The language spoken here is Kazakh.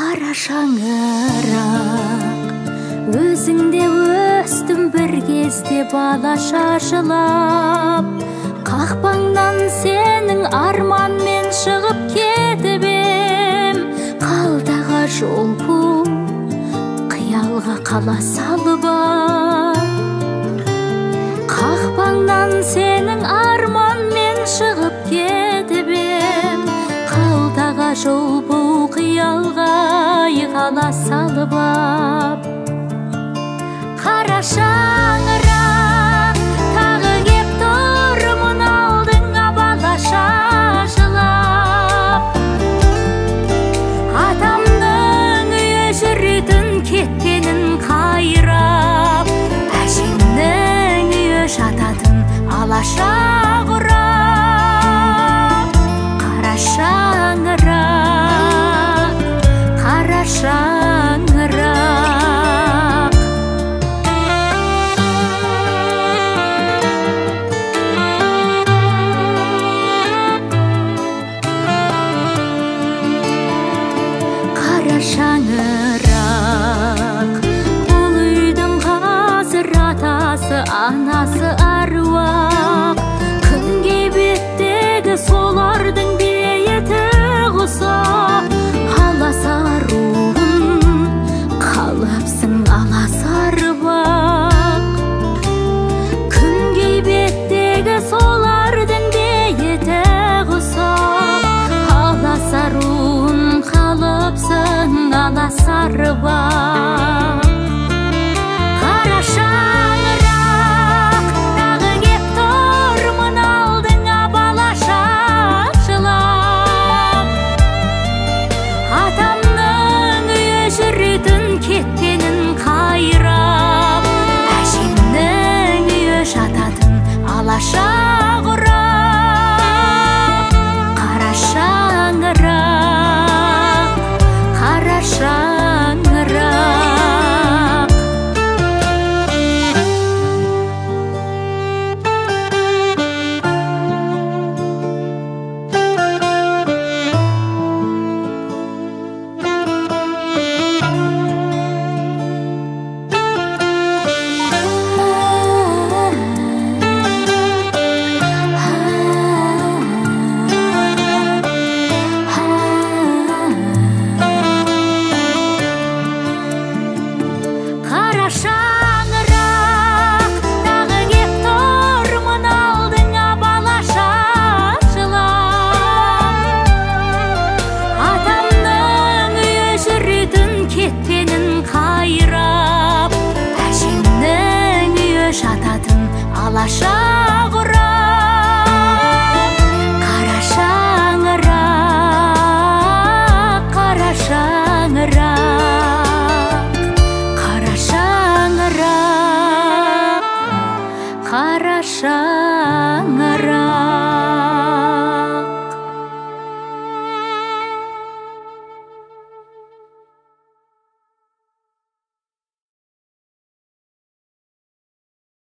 Қара шаңырақ, өзіңде өстім бір кезде балаша жылап. Қақпаңнан сенің арманмен шығып кетіп ем. Қалдаға жол бұл, қиялға қала салып ап. Қақпаңнан сенің арманмен шығып кетіп ем. Қалдаға жол бұл, қиялға қала салып ап. Қара шаңырақ, тағы кеп тұрмын алдыңа балаша жылап. Атамның үйі жүретін кеткенін қайрап, әжемнің үйі жататын алаша құрап. Қара шаңырақ, қара шаңырақ. Қара шаңырақ, бұл үйдің қазір атасы, анасы аруақ. Күнге беттегі солардың бейіті құсап. Аласаруым, қалыпсың аласарбақ. Күнге беттегі солардың бейіті құсап. Аласаруым, қалыпсың аласарбақ. Қара шаңырақ, тағы кеп тұрмын алдыңа балаша жылап. Атамның үйі жүретін кеткенін қайрап, әжемнің үйі жататын алаша құрап. Қара шаңырақ, қара шаңырақ. Қара шаңырақ, тағы кеп тұрмын алдыңа балаша жылап. Атамның үйі жүретін кеткенін қайрап, әжемнің үйі жататын алаша